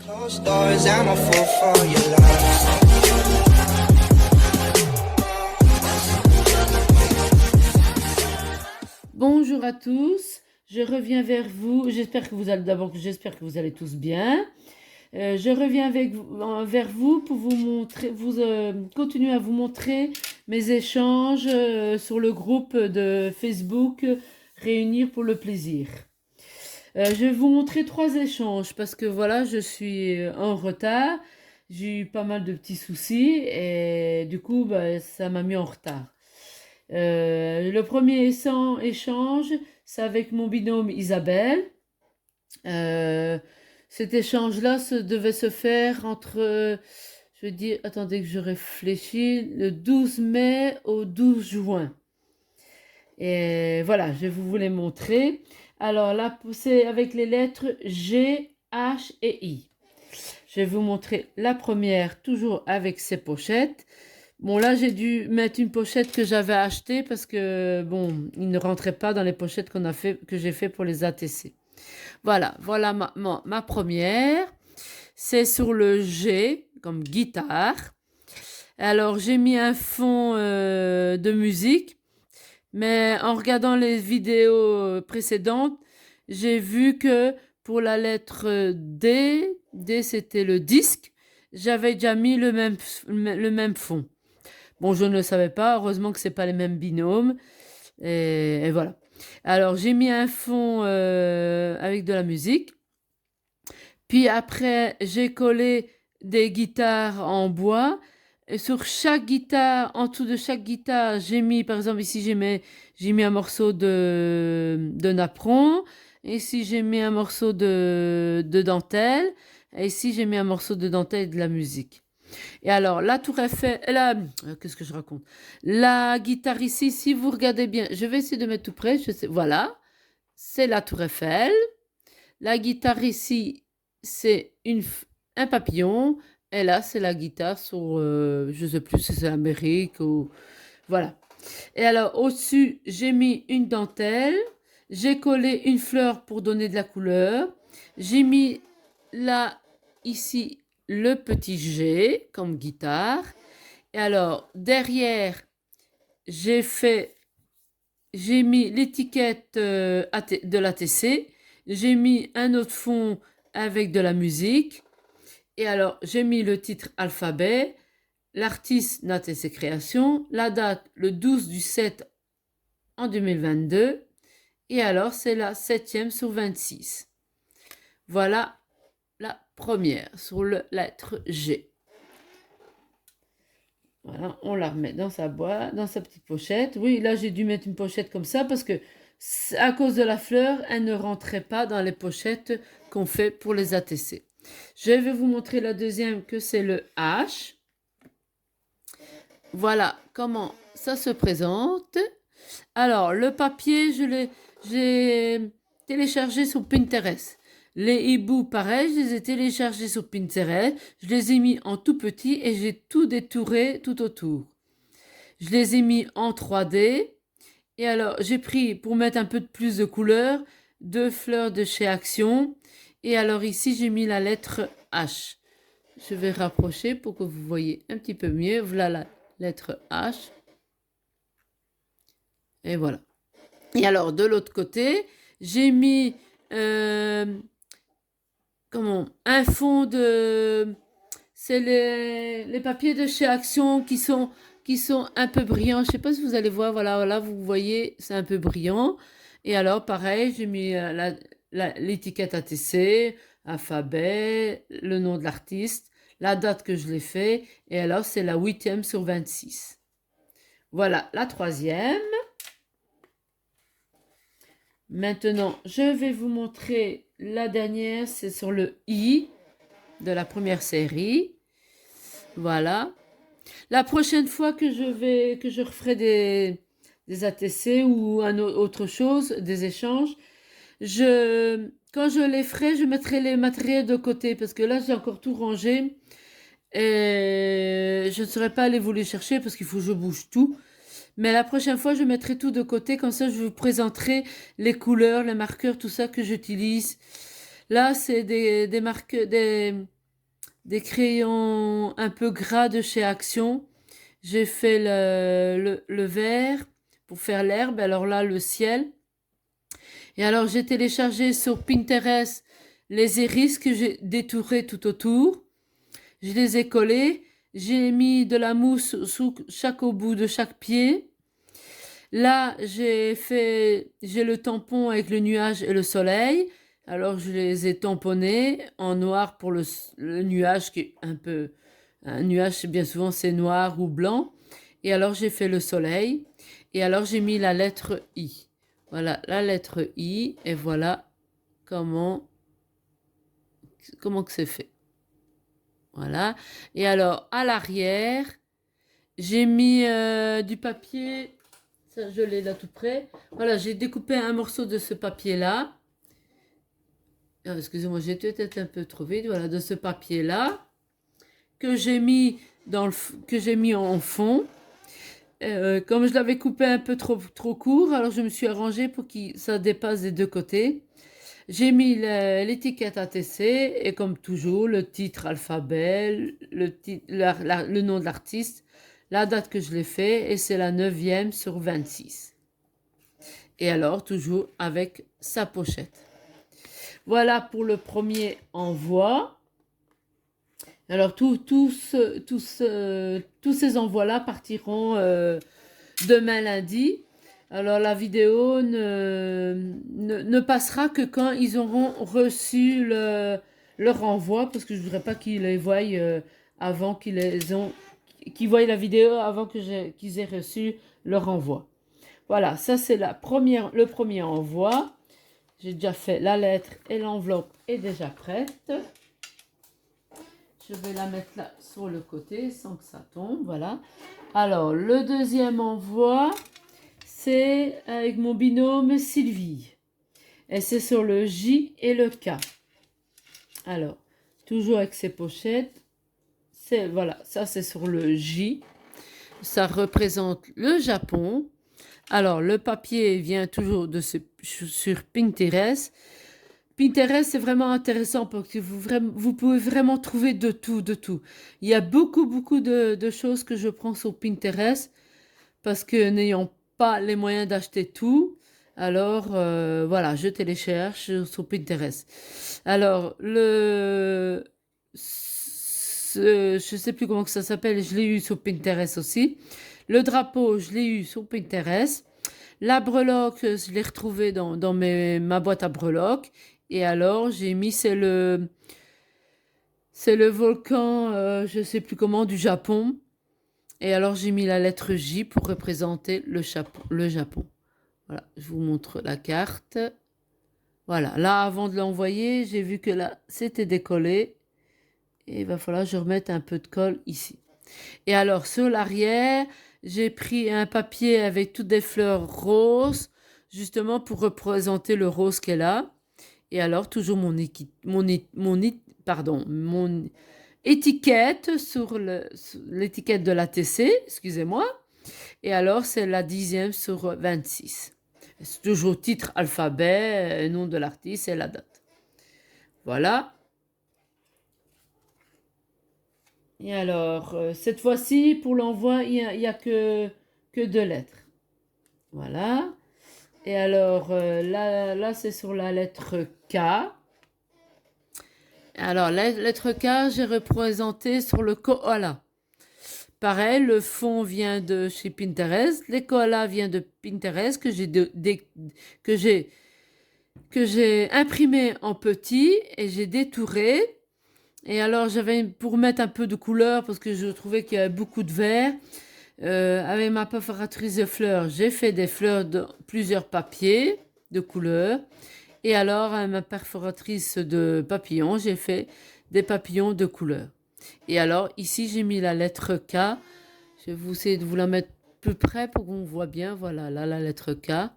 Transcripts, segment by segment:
Closed doors, I'm a fool for your love. Bonjour à tous, je reviens vers vous. J'espère que vous allez tous bien. Je reviens vers vous pour vous montrer, continuer à vous montrer mes échanges sur le groupe de Facebook Réunir pour le plaisir. Je vais vous montrer 3 échanges parce que voilà, je suis en retard. J'ai eu pas mal de petits soucis et du coup, ça m'a mis en retard. Le premier échange, c'est avec mon binôme Isabelle. Euh, Cet échange-là devait se faire entre, je veux dire, attendez que je réfléchisse, le 12 mai au 12 juin. Et voilà, je vous les montrer. Alors là, c'est avec les lettres G, H et I. Je vais vous montrer la première, toujours avec ses pochettes. Bon, là, j'ai dû mettre une pochette que j'avais achetée parce que, bon, il ne rentrait pas dans les pochettes que j'ai fait pour les ATC. Voilà ma première. C'est sur le G, comme guitare. Alors, j'ai mis un fond de musique, mais en regardant les vidéos précédentes, j'ai vu que pour la lettre D c'était le disque, j'avais déjà mis le même fond. Bon, je ne le savais pas, heureusement que ce n'est pas les mêmes binômes. Et voilà. Alors, j'ai mis un fond avec de la musique. Puis après, j'ai collé des guitares en bois. Et sur chaque guitare, en dessous de chaque guitare, j'ai mis, par exemple, ici, j'ai mis un morceau de napperon. Ici, j'ai mis un morceau de dentelle. Et ici, j'ai mis un morceau de dentelle et de la musique. Et alors, la tour Eiffel, qu'est-ce que je raconte? La guitare ici, si vous regardez bien, je vais essayer de mettre tout près. Voilà, c'est la tour Eiffel. La guitare ici, c'est un papillon. Et là, c'est la guitare sur, je ne sais plus si c'est l'Amérique ou... Voilà. Et alors, au-dessus, j'ai mis une dentelle. J'ai collé une fleur pour donner de la couleur. J'ai mis là, ici, le petit G comme guitare. Et alors, derrière, j'ai mis l'étiquette de l'ATC. J'ai mis un autre fond avec de la musique. Et alors, j'ai mis le titre alphabet, l'artiste l'ATC Création, la date le 12 du 7 en 2022. Et alors, c'est la 7e sur 26. Voilà la première sur la lettre G. Voilà, on la remet dans sa boîte, dans sa petite pochette. Oui, là j'ai dû mettre une pochette comme ça parce que à cause de la fleur, elle ne rentrait pas dans les pochettes qu'on fait pour les ATC. Je vais vous montrer la deuxième que c'est le H. Voilà comment ça se présente. Alors, le papier, j'ai téléchargé sur Pinterest. Les hiboux, pareil, je les ai téléchargés sur Pinterest. Je les ai mis en tout petit et j'ai tout détouré tout autour. Je les ai mis en 3D. Et alors, j'ai pris, pour mettre un peu de plus de couleur, 2 fleurs de chez Action. Et alors ici, j'ai mis la lettre H. Je vais rapprocher pour que vous voyez un petit peu mieux. Voilà la lettre H. Et voilà. Et alors, de l'autre côté, j'ai mis un fond de... C'est les papiers de chez Action qui sont un peu brillants. Je ne sais pas si vous allez voir. Voilà, là, vous voyez, c'est un peu brillant. Et alors, pareil, j'ai mis l'étiquette ATC, alphabet, le nom de l'artiste, la date que je l'ai fait. Et alors, c'est la 8e sur 26. Voilà, la 3e. Maintenant, je vais vous montrer la dernière, c'est sur le I de la première série. Voilà. La prochaine fois que je referai des ATC ou autre chose, des échanges, quand je les ferai, je mettrai les matériels de côté parce que là, j'ai encore tout rangé et je ne saurais pas aller vous les chercher parce qu'il faut que je bouge tout. Mais la prochaine fois, je mettrai tout de côté, comme ça je vous présenterai les couleurs, les marqueurs, tout ça que j'utilise. Là, c'est des marques, des crayons un peu gras de chez Action. J'ai fait le vert pour faire l'herbe. Alors là, le ciel. Et alors, j'ai téléchargé sur Pinterest les iris que j'ai détourés tout autour. Je les ai collés. J'ai mis de la mousse sous chaque au bout de chaque pied. Là, j'ai le tampon avec le nuage et le soleil. Alors, je les ai tamponnés en noir pour le nuage qui est un nuage, bien souvent, c'est noir ou blanc. Et alors, j'ai fait le soleil. Et alors, j'ai mis la lettre I. Voilà, la lettre I. Et voilà comment que c'est fait. Voilà. Et alors, à l'arrière, j'ai mis du papier. Ça, je l'ai là tout près. Voilà, j'ai découpé un morceau de ce papier-là. Ah, excusez-moi, j'ai peut-être un peu trop vite. Voilà, de ce papier-là que j'ai mis que j'ai mis en fond. Comme je l'avais coupé un peu trop court, alors je me suis arrangée pour que ça dépasse des deux côtés. J'ai mis l'étiquette ATC et comme toujours, le titre alphabet, le nom de l'artiste, la date que je l'ai fait et c'est la 9e sur 26. Et alors, toujours avec sa pochette. Voilà pour le premier envoi. Alors, tous ces envois-là partiront demain lundi. Alors, la vidéo ne passera que quand ils auront reçu leur envoi, parce que je ne voudrais pas qu'ils les voient avant qu'ils voient la vidéo avant qu'ils aient reçu leur envoi. Voilà, ça c'est le premier envoi. J'ai déjà fait la lettre et l'enveloppe est déjà prête. Je vais la mettre là sur le côté sans que ça tombe. Voilà. Alors, le deuxième envoi, c'est avec mon binôme Sylvie. Et c'est sur le J et le K. Alors, toujours avec ses pochettes. Voilà, ça c'est sur le J. Ça représente le Japon. Alors, le papier vient toujours sur Pinterest. Pinterest, c'est vraiment intéressant parce que vous pouvez vraiment trouver de tout, de tout. Il y a beaucoup de choses que je prends sur Pinterest parce que n'ayant pas les moyens d'acheter tout, alors voilà, je télécharge sur Pinterest. Alors, je sais plus comment que ça s'appelle, je l'ai eu sur Pinterest aussi. Le drapeau, je l'ai eu sur Pinterest. La breloque, je l'ai retrouvé dans ma boîte à breloques. Et alors, j'ai mis, c'est le volcan, je sais plus comment, du Japon. Et alors, j'ai mis la lettre J pour représenter le Japon. Voilà, je vous montre la carte. Voilà, là, avant de l'envoyer, j'ai vu que là, c'était décollé. Et il va falloir que je remette un peu de colle ici. Et alors, sur l'arrière, j'ai pris un papier avec toutes des fleurs roses, justement pour représenter le rose qu'elle a. Et alors, toujours mon étiquette sur l'étiquette de la TC, excusez-moi. Et alors, c'est la 10e sur 26. C'est toujours titre, alphabet, nom de l'artiste et la date. Voilà. Et alors, cette fois-ci, pour l'envoi, il n'y a que deux lettres. Voilà. Et alors, là c'est sur la lettre K. Alors, la lettre K, j'ai représenté sur le koala. Pareil, le fond vient de chez Pinterest. Les koalas viennent de Pinterest que j'ai imprimé en petit et j'ai détouré. Et alors, j'avais pour mettre un peu de couleur parce que je trouvais qu'il y avait beaucoup de vert. Avec ma perforatrice de fleurs, j'ai fait des fleurs de plusieurs papiers de couleurs. Et alors, avec ma perforatrice de papillons, j'ai fait des papillons de couleurs. Et alors, ici, j'ai mis la lettre K. Je vais essayer de vous la mettre plus près pour qu'on voit bien. Voilà, là, la lettre K.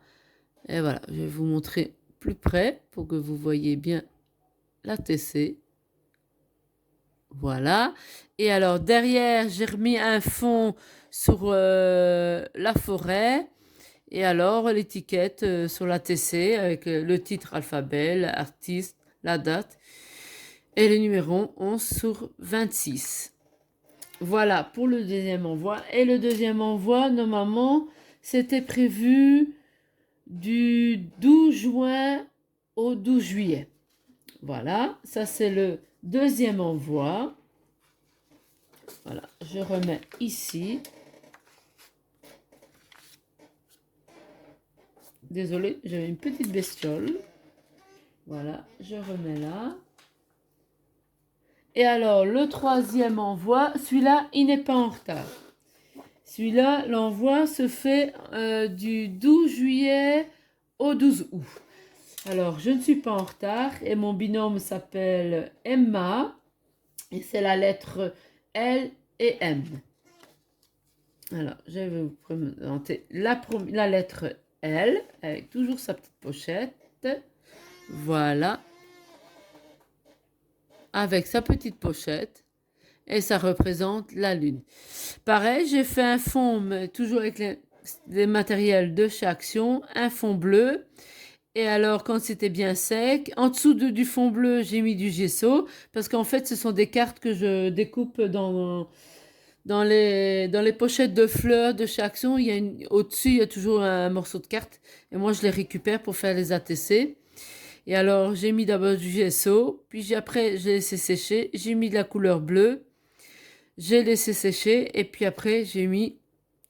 Et voilà, je vais vous montrer plus près pour que vous voyez bien la TC. Voilà. Et alors, derrière, j'ai remis un fond sur la forêt. Et alors, l'étiquette sur la TC avec le titre alphabet, l'artiste, la date et le numéro 11 sur 26. Voilà pour le deuxième envoi. Et le deuxième envoi, normalement, c'était prévu du 12 juin au 12 juillet. Voilà, ça c'est le deuxième envoi. Voilà, je remets ici. Désolée, j'avais une petite bestiole. Voilà, je remets là. Et alors, le troisième envoi, celui-là, il n'est pas en retard. Celui-là, l'envoi se fait du 12 juillet au 12 août. Alors, je ne suis pas en retard et mon binôme s'appelle Emma et c'est la lettre L et M. Alors, je vais vous présenter la lettre L avec toujours sa petite pochette. Voilà. Avec sa petite pochette. Et ça représente la lune. Pareil, j'ai fait un fond, mais toujours avec les matériels de chez Action, un fond bleu. Et alors, quand c'était bien sec, en dessous du fond bleu, j'ai mis du gesso, parce qu'en fait, ce sont des cartes que je découpe dans les pochettes de fleurs de chez Action. Au-dessus, il y a toujours un morceau de carte, et moi, je les récupère pour faire les ATC. Et alors, j'ai mis d'abord du gesso, puis après, j'ai laissé sécher, j'ai mis de la couleur bleue, j'ai laissé sécher et puis après j'ai mis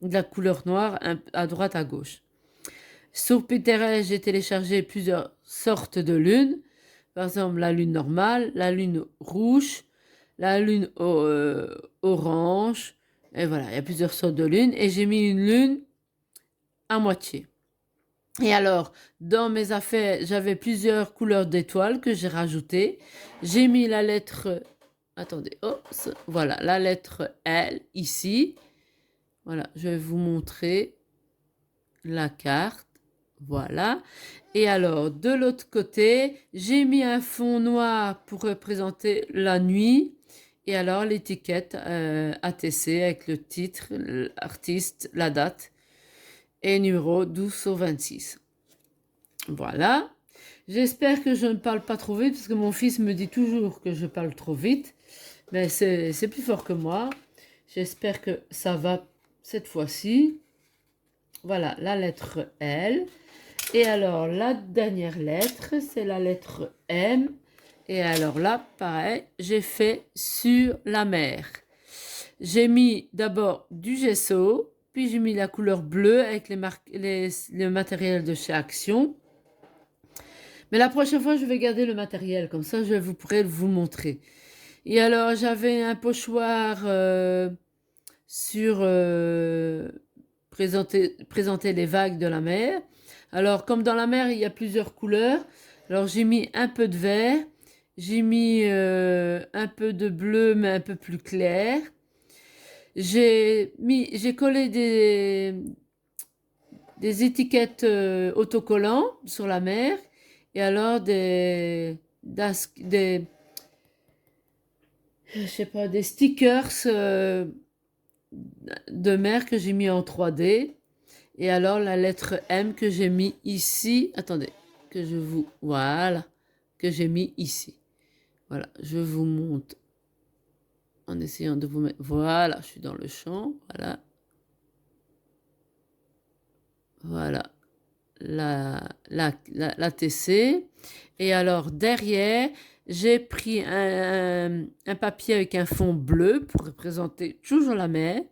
de la couleur noire à droite à gauche. Sur Pinterest, j'ai téléchargé plusieurs sortes de lunes. Par exemple, la lune normale, la lune rouge, la lune orange. Et voilà, il y a plusieurs sortes de lunes. Et j'ai mis une lune à moitié. Et alors, dans mes affaires, j'avais plusieurs couleurs d'étoiles que j'ai rajoutées. J'ai mis la lettre... Attendez, voilà, la lettre L ici. Voilà, je vais vous montrer la carte. Voilà. Et alors, de l'autre côté, j'ai mis un fond noir pour représenter la nuit. Et alors, l'étiquette ATC avec le titre, l'artiste, la date et numéro 12 sur 26. Voilà. J'espère que je ne parle pas trop vite parce que mon fils me dit toujours que je parle trop vite. Mais c'est plus fort que moi. J'espère que ça va cette fois-ci. Voilà, la lettre L. Et alors, la dernière lettre, c'est la lettre M. Et alors là, pareil, j'ai fait sur la mer. J'ai mis d'abord du gesso, puis j'ai mis la couleur bleue avec le matériel de chez Action. Mais la prochaine fois, je vais garder le matériel, comme ça je pourrai vous montrer. Et alors, j'avais un pochoir sur présenter les vagues de la mer. Alors, comme dans la mer, il y a plusieurs couleurs. Alors, j'ai mis un peu de vert. J'ai mis un peu de bleu, mais un peu plus clair. J'ai collé des étiquettes autocollants sur la mer. Et alors, je sais pas, des stickers de mer que j'ai mis en 3D. Et alors la lettre M que j'ai mis ici. Attendez, voilà, que j'ai mis ici. Voilà, je vous montre en essayant de vous mettre. Voilà, je suis dans le champ. Voilà. Voilà. La TC. Et alors derrière, j'ai pris un papier avec un fond bleu pour représenter toujours la mer.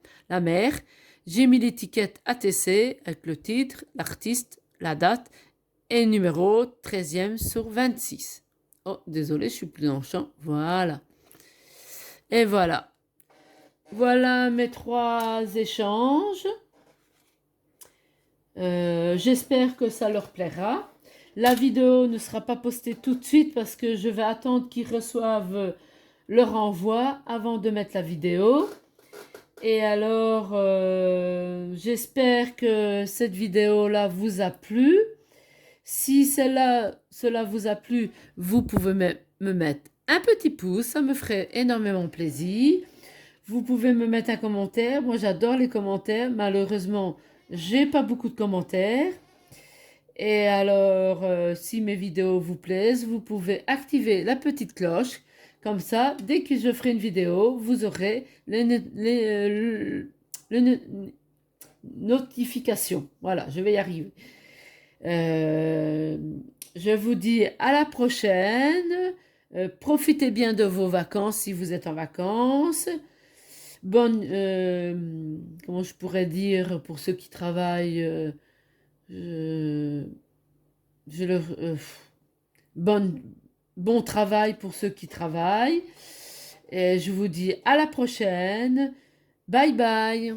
J'ai mis l'étiquette ATC avec le titre, l'artiste, la date et le numéro 13e sur 26. Oh, désolé, je suis plus dans le champ. Voilà. Et voilà. Voilà mes 3 échanges. J'espère que ça leur plaira. La vidéo ne sera pas postée tout de suite parce que je vais attendre qu'ils reçoivent leur envoi avant de mettre la vidéo. Et alors, j'espère que cette vidéo-là vous a plu. Si cela vous a plu, vous pouvez me mettre un petit pouce, ça me ferait énormément plaisir. Vous pouvez me mettre un commentaire. Moi, j'adore les commentaires. Malheureusement, j'ai pas beaucoup de commentaires. Et alors, si mes vidéos vous plaisent, vous pouvez activer la petite cloche. Comme ça, dès que je ferai une vidéo, vous aurez les notifications. Voilà, je vais y arriver. Euh, je vous dis à la prochaine. Profitez bien de vos vacances si vous êtes en vacances. Bonne, comment je pourrais dire pour ceux qui travaillent, je, je leur, bonne, bon travail pour ceux qui travaillent. Et je vous dis à la prochaine. Bye bye.